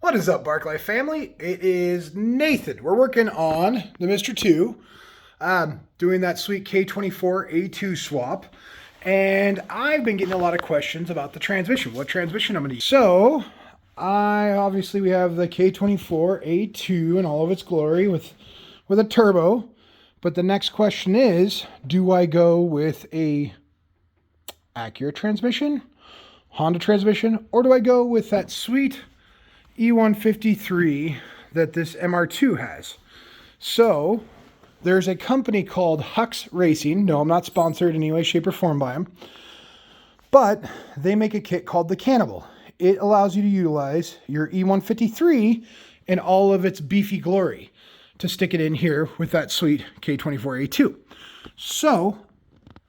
What is up, Barclay family? It is Nathan. We're working on the Mr2, doing that sweet K24 A2 swap. And I've been getting a lot of questions about the transmission, what transmission I'm going to use. So, we have the K24 A2 in all of its glory with a turbo. But the next question is, do I go with a Acura transmission, Honda transmission, or do I go with that sweet E153 that this MR2 has? So there's a company called Hux Racing. No, I'm not sponsored in any way, shape, or form by them, but they make a kit called the Cannibal. It allows you to utilize your E153 in all of its beefy glory to stick it in here with that sweet K24A2. So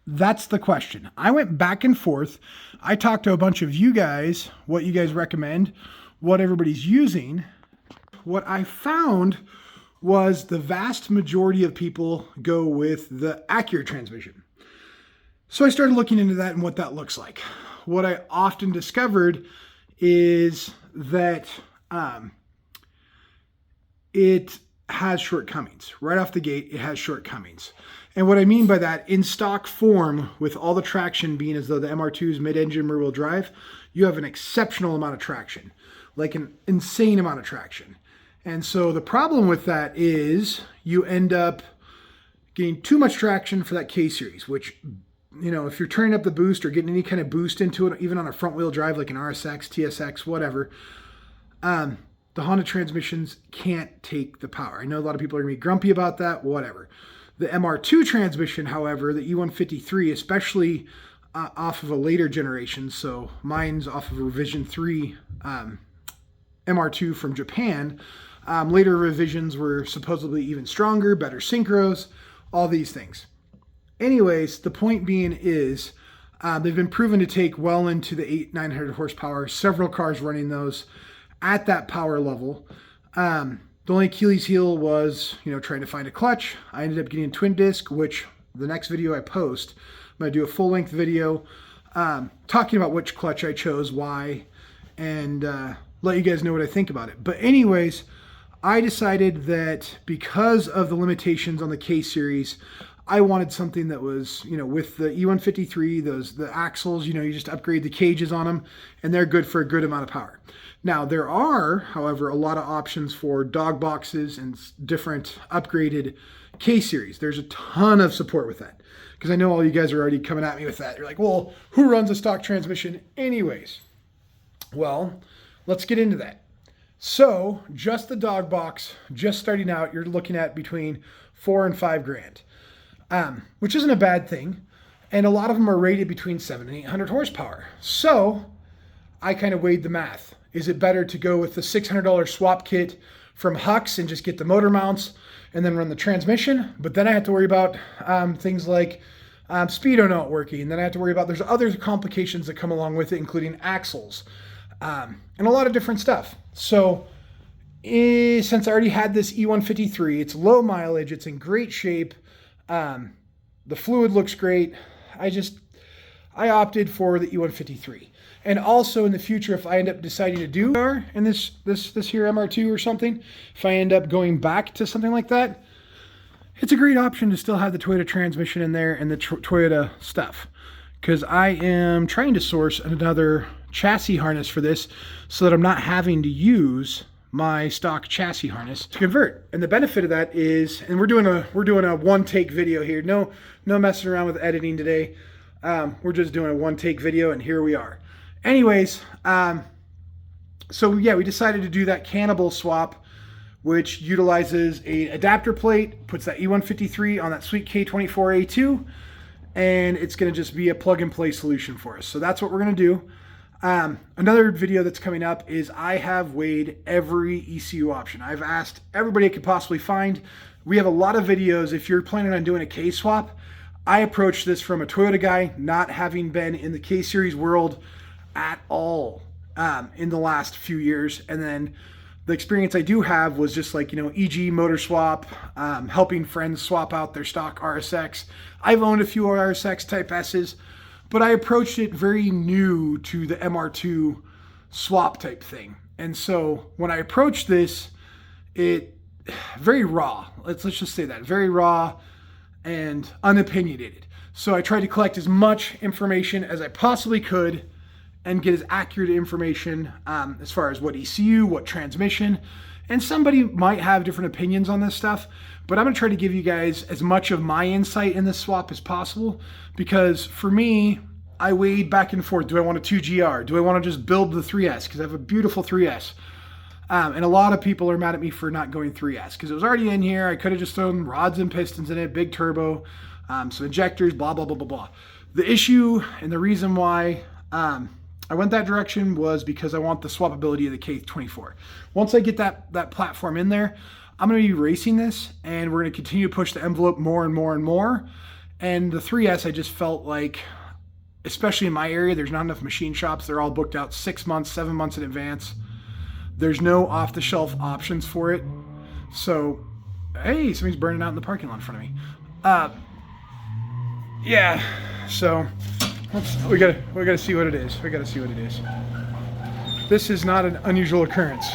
that's the question. I went back and forth. I talked to a bunch of you guys, what you guys recommend, what everybody's using. What I found was the vast majority of people go with the Acura transmission. So I started looking into that and what that looks like. What I often discovered is that it has shortcomings. Right off the gate, it has shortcomings. And what I mean by that, in stock form, with all the traction being as though the MR2's mid-engine rear-wheel drive, you have an exceptional amount of traction. Like an insane amount of traction. And so the problem with that is you end up getting too much traction for that K series, which, you know, if you're turning up the boost or getting any kind of boost into it, even on a front wheel drive like an RSX, TSX, whatever, the Honda transmissions can't take the power. I know a lot of people are gonna be grumpy about that, whatever. The MR2 transmission, however, the E153, especially off of a later generation, so mine's off of a revision 3 MR2 from Japan. Later revisions were supposedly even stronger, better synchros, all these things. Anyways, the point being is they've been proven to take well into the 800-900 horsepower, several cars running those at that power level. The only Achilles heel was, trying to find a clutch. I ended up getting a twin disc, which the next video I post, I'm going to do a full-length video talking about which clutch I chose, why, and let you guys know what I think about it. But anyways, I decided that because of the limitations on the K series, I wanted something that was, with the E153, the axles, you just upgrade the cages on them, and they're good for a good amount of power. Now, there are, however, a lot of options for dog boxes and different upgraded K series. There's a ton of support with that, because I know all you guys are already coming at me with that. You're like, well, who runs a stock transmission anyways? Well, let's get into that. So just the dog box, just starting out, you're looking at between $4,000 and $5,000, which isn't a bad thing. And a lot of them are rated between 700 and 800 horsepower. So I kind of weighed the math. Is it better to go with the $600 swap kit from Hux and just get the motor mounts and then run the transmission? But then I have to worry about things like speedo not working. And then I have to worry about, there's other complications that come along with it, including axles. And a lot of different stuff. So since I already had this E153, it's low mileage, it's in great shape, the fluid looks great, I opted for the E153. And also in the future, if I end up deciding to do in this here MR2 or something, if I end up going back to something like that, it's a great option to still have the Toyota transmission in there and the Toyota stuff. Because I am trying to source another chassis harness for this so that I'm not having to use my stock chassis harness to convert. And the benefit of that is, and we're doing a one-take video here. No messing around with editing today. We're just doing a one-take video, and here we are. Anyways, so yeah, we decided to do that Cannibal swap, which utilizes a adapter plate, puts that E153 on that sweet K24A2, and it's going to just be a plug-and-play solution for us. So that's what we're going to do. Another video that's coming up is I have weighed every ECU option. I've asked everybody I could possibly find. We have a lot of videos. If you're planning on doing a K swap, I approached this from a Toyota guy, not having been in the K series world at all in the last few years. And then the experience I do have was just like, EG motor swap, helping friends swap out their stock RSX. I've owned a few RSX Type S's, but I approached it very new to the MR2 swap type thing. And so when I approached this, it very raw. Let's just say that, very raw and unopinionated. So I tried to collect as much information as I possibly could and get as accurate information as far as what ECU, what transmission, and somebody might have different opinions on this stuff, but I'm gonna try to give you guys as much of my insight in this swap as possible, because for me, I weighed back and forth. Do I want a 2GR? Do I want to just build the 3S? Because I have a beautiful 3S. And a lot of people are mad at me for not going 3S because it was already in here. I could have just thrown rods and pistons in it, big turbo, some injectors, blah, blah, blah, blah, blah. The issue and the reason why I went that direction was because I want the swappability of the k24. Once I get that platform in there, I'm going to be racing this, and we're going to continue to push the envelope more and more and more. And the 3S, I just felt like, especially in my area, there's not enough machine shops. They're all booked out 6 months, 7 months in advance. There's no off-the-shelf options for it. So, hey, somebody's burning out in the parking lot in front of me. Yeah, so we gotta see what it is. We gotta see what it is. This is not an unusual occurrence.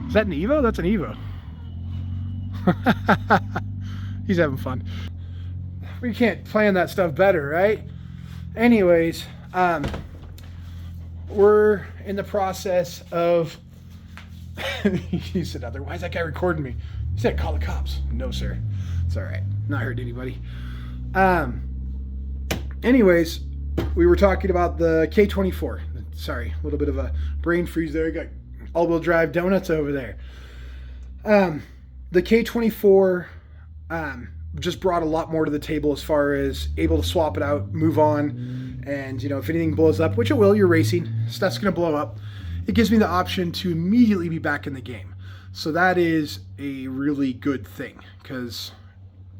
Is that an Evo? That's an Evo. He's having fun. We can't plan that stuff better, right? Anyways, we're in the process of... He said, why is that guy recording me? He said, call the cops. No, sir. It's all right. Not hurt anybody. Anyways, we were talking about the K24. Sorry, a little bit of a brain freeze there. I got all-wheel drive donuts over there. The K24 just brought a lot more to the table as far as able to swap it out, move on, and if anything blows up, which it will, you're racing, stuff's gonna blow up. It gives me the option to immediately be back in the game. So that is a really good thing, because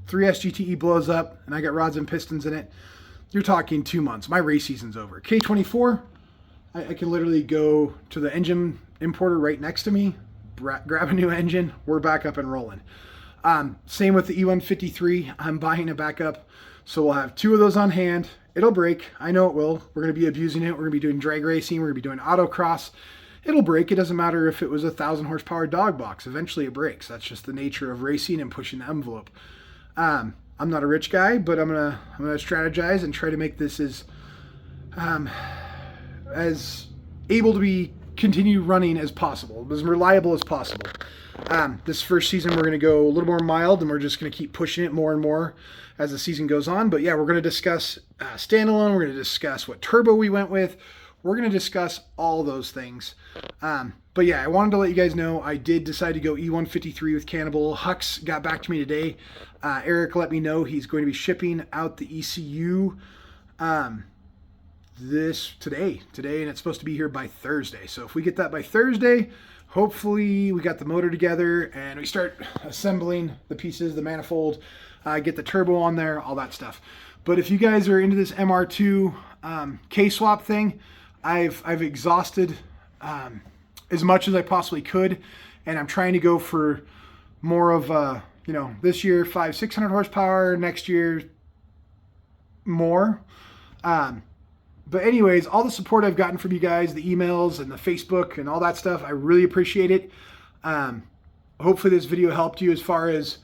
3S GTE blows up and I got rods and pistons in it, you're talking 2 months. My race season's over. K24, I can literally go to the engine importer right next to me, grab a new engine, we're back up and rolling. Same with the E153, I'm buying a backup, so we'll have 2 of those on hand. It'll break, I know it will. We're going to be abusing it, we're going to be doing drag racing, we're going to be doing autocross. It'll break, it doesn't matter if it was a 1,000 horsepower dog box, eventually it breaks. That's just the nature of racing and pushing the envelope. I'm not a rich guy, but I'm gonna strategize and try to make this as able to be continue running as possible, as reliable as possible. This first season we're going to go a little more mild, and we're just going to keep pushing it more and more as the season goes on. But yeah, we're going to discuss standalone, we're going to discuss what turbo we went with, we're going to discuss all those things. But yeah, I wanted to let you guys know I did decide to go E153 with Cannibal. Hux got back to me today. Eric let me know he's going to be shipping out the ECU today, and it's supposed to be here by Thursday. So if we get that by Thursday, hopefully we got the motor together and we start assembling the pieces, the manifold, get the turbo on there, all that stuff. But if you guys are into this MR2 K-swap thing, I've exhausted as much as I possibly could, and I'm trying to go for more of this year 500-600 horsepower, next year more. But anyways, all the support I've gotten from you guys, the emails and the Facebook and all that stuff, I really appreciate it. Hopefully this video helped you as far as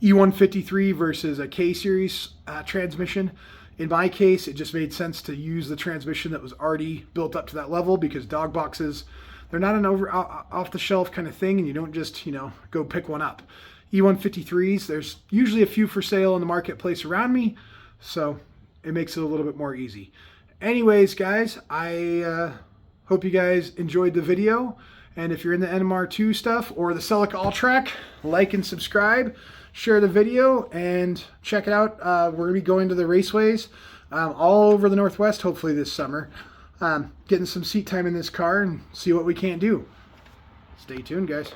E153 versus a K-series transmission. In my case, it just made sense to use the transmission that was already built up to that level, because dog boxes, they're not an off-the-shelf kind of thing, and you don't just, go pick one up. E153s, there's usually a few for sale in the marketplace around me, so it makes it a little bit more easy. Anyways, guys, I hope you guys enjoyed the video, and if you're in the NMR2 stuff or the Celica All-Track, like and subscribe, share the video, and check it out. We're going to be going to the raceways all over the Northwest, hopefully this summer. Getting some seat time in this car and see what we can't do. Stay tuned, guys.